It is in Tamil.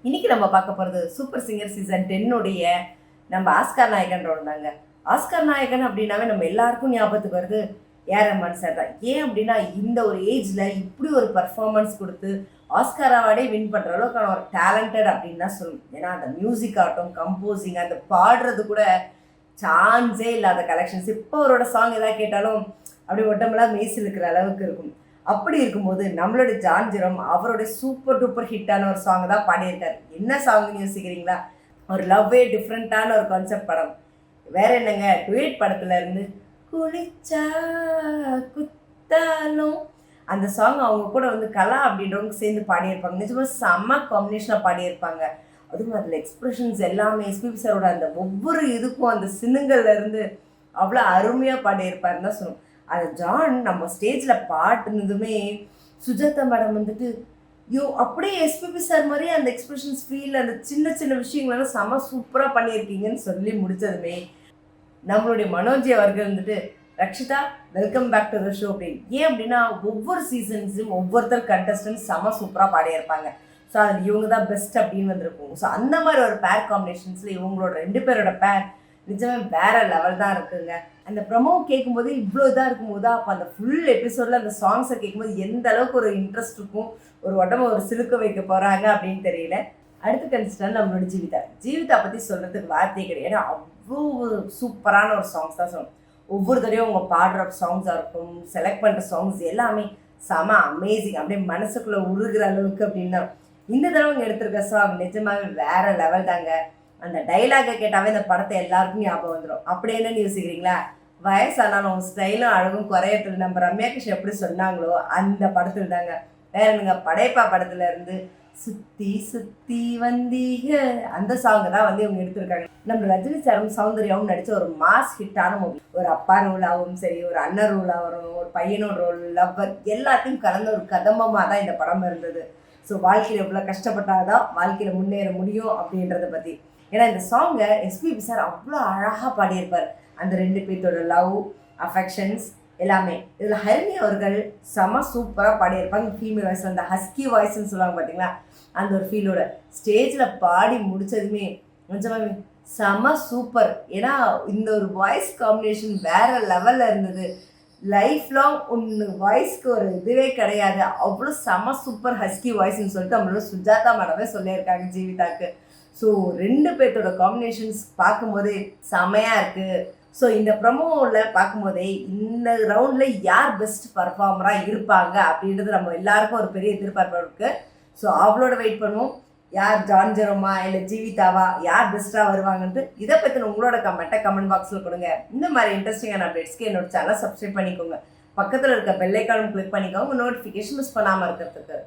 இன்னைக்கு நம்ம பார்க்க போகிறது சூப்பர் சிங்கர் சீசன் 10 உடைய நம்ம ஆஸ்கார் நாயகன் ரோல் தாங்க. ஆஸ்கார் நாயகன் அப்படின்னாவே நம்ம எல்லாருக்கும் ஞாபகத்துக்கு வருது ஏஆர் ரஹ்மான் சார் தான். ஏன் அப்படின்னா இந்த ஒரு ஏஜில் இப்படி ஒரு பர்ஃபார்மன்ஸ் கொடுத்து ஆஸ்கார் அவார்டே வின் பண்ணுற அளவுக்கான ஒரு டேலண்டட் அப்படின்னு தான் சொல்லணும். ஏன்னா அந்த மியூசிக் ஆகட்டும், கம்போசிங், அந்த பாடுறது கூட சான்ஸே இல்லாத கலெக்ஷன்ஸ். இப்போ அவரோட சாங் எதாவது கேட்டாலும் அப்படி ஒட்டமெல்லாம் மெய்சில் இருக்கிற அளவுக்கு இருக்கும். அப்படி இருக்கும்போது நம்மளோட ஜான் ஜெரோம் அவருடைய சூப்பர் டூப்பர் ஹிட்டான ஒரு சாங் தான் பாடியிருக்காரு. என்ன சாங்னு யோசிக்கிறீங்களா? ஒரு லவ்வே டிஃப்ரெண்ட்டான ஒரு கான்செப்ட் படம். வேற என்னங்க, டுவேட் படத்துல இருந்து குளிச்சா குத்தாலும் அந்த சாங் அவங்க கூட வந்து கலா அப்படின்றவங்க சேர்ந்து பாடியிருப்பாங்க. நிஜமாக செம்ம காம்பினேஷனாக பாடியிருப்பாங்க. அதுவும் அதில் எக்ஸ்பிரஷன்ஸ் எல்லாமே எஸ்பிபி சாரோட அந்த ஒவ்வொரு இதுக்கும் அந்த சினுங்கள்ல இருந்து அவ்வளோ அருமையாக பாடியிருப்பாருன்னு தான் சொல்லணும். அது ஜான் நம்ம ஸ்டேஜில் பாட்டுனதுமே சுஜாதா மேடம் வந்துட்டு அப்படியே எஸ்பிபி சார் மாதிரியே அந்த எக்ஸ்பிரஷன்ஸ் ஃபீல், அந்த சின்ன சின்ன விஷயங்களெல்லாம் செம சூப்பராக பண்ணியிருக்கீங்கன்னு சொல்லி முடித்ததுமே நம்மளுடைய மனோஜி அவர்கள் வந்துட்டு Rakshitha welcome back to the show அப்படின்னு. ஏன் அப்படின்னா ஒவ்வொரு சீசன்ஸும் ஒவ்வொருத்தர் கண்டஸ்டன்ட் செம சூப்பராக பாடியிருப்பாங்க. ஸோ அதில் இவங்க தான் பெஸ்ட் அப்படின்னு வந்திருக்கும். ஸோ அந்த மாதிரி ஒரு பேர் காம்பினேஷன்ஸில் இவங்களோட 2 பேரோட பேர் நிஜமே வேற லெவல் தான் இருக்குங்க. அந்த ப்ரமோ கேட்கும்போது இவ்வளோ இதாக இருக்கும்போது அப்போ அந்த ஃபுல் எபிசோடில் அந்த சாங்ஸை கேட்கும்போது எந்த அளவுக்கு ஒரு இன்ட்ரெஸ்ட் இருக்கும், ஒரு உடம்பு ஒரு சிலுக்க வைக்க போகிறாங்க அப்படின்னு தெரியல. அடுத்த கன்சிஸ்டன் நம்மளோட ஜீவிதா பற்றி சொல்கிறதுக்கு வார்த்தையே கிடையாது. அவ்வளோ சூப்பரான ஒரு சாங்ஸ் தான் சொல்லணும். ஒவ்வொரு தடையும் அவங்க பாடுற சாங்ஸாக இருக்கும், செலக்ட் பண்ணுற சாங்ஸ் எல்லாமே செம அமேசிங், அப்படியே மனசுக்குள்ளே உருகிற அளவுக்கு அப்படின்னா இந்த தடவை அவங்க எடுத்திருக்க சாங் நிஜமாவே வேற லெவல் தாங்க. அந்த டைலாகை கேட்டாவே இந்த படத்தை எல்லாருக்கும் ஞாபகம் வந்துடும். அப்படி என்னன்னு யோசிக்கிறீங்களா? வயசானாலும் ஸ்டைலும் அழகும் குறையத்தில் நம்ம ரம்யா கிருஷ்ணன் எப்படி சொன்னாங்களோ அந்த படத்தில் தாங்க. வேற என்னங்க, படைப்பா படத்துல இருந்து சுத்தி சுத்தி வந்தீங்க அந்த சாங் தான் வந்து இவங்க எடுத்திருக்காங்க. நம்ம ரஜினி சாரும் சௌந்தர்யாவும் நடிச்ச ஒரு மாஸ் ஹிட்டான மூவி. ஒரு அப்பா ரோலாகவும் சரி, ஒரு அண்ணன் ரோலாக வரும், ஒரு பையனோட ரோல், லவ்வர் எல்லாத்தையும் கலந்த ஒரு கதம்பமாக தான் இந்த படம் இருந்தது. ஸோ வாழ்க்கையில் எவ்வளோ கஷ்டப்பட்டாதான் வாழ்க்கையில் முன்னேற முடியும் அப்படின்றத பற்றி. ஏன்னா இந்த சாங்கை எஸ்பிபி சார் அவ்வளோ அழகாக பாடியிருப்பார். அந்த 2 பேர்த்தோட லவ், அஃபெக்ஷன்ஸ் எல்லாமே. இதில் ஹரிணி அவர்கள் செம சூப்பராக பாடியிருப்பாங்க. ஃபீமேல் வாய்ஸ், அந்த ஹஸ்கி வாய்ஸ்ன்னு சொல்லுவாங்க பார்த்தீங்களா, அந்த ஒரு ஃபீலோட ஸ்டேஜில் பாடி முடித்ததுமே கொஞ்சமாவே செம சூப்பர். ஏன்னா இந்த ஒரு வாய்ஸ் காம்பினேஷன் வேறு லெவலில் இருந்தது. லைஃப் லாங் ஒன்று வாய்ஸ்க்கு ஒரு இதுவே கிடையாது, அவ்வளோ செம சூப்பர் ஹஸ்கி வாய்ஸ்ன்னு சொல்லிட்டு நம்மளோட சுஜாதா மேடமே சொல்லியிருக்காங்க ஜீவிதாக்கு. ஸோ 2 பேர்த்தோட காம்பினேஷன்ஸ் பார்க்கும்போதே செமையாக இருக்குது. ஸோ இந்த ப்ரமோவில் பார்க்கும்போதே இந்த ரவுண்டில் யார் பெஸ்ட் பர்ஃபார்மராக இருப்பாங்க அப்படின்றது நம்ம எல்லாருக்கும் ஒரு பெரிய எதிர்பார்ப்பு இருக்குது. ஸோ அவளோட வெயிட் பண்ணுவோம். யார் ஜான் ஜெரோமா இல்லை ஜீவிதாவா யார் பெஸ்ட்டாக வருவாங்கன்ட்டு இதை பற்றின உங்களோட கமெண்ட் பாக்ஸில் கொடுங்க. இந்த மாதிரி இன்ட்ரெஸ்டிங்கான அப்டேட்ஸ்க்கு என்னோட சேனலை சப்ஸ்கிரைப் பண்ணிக்கோங்க. பக்கத்தில் இருக்க பெல் ஐக்கானும் கிளிக் பண்ணிக்கோங்க, நோட்டிஃபிகேஷன் மிஸ் பண்ணாமல் இருக்கிறதுக்கு.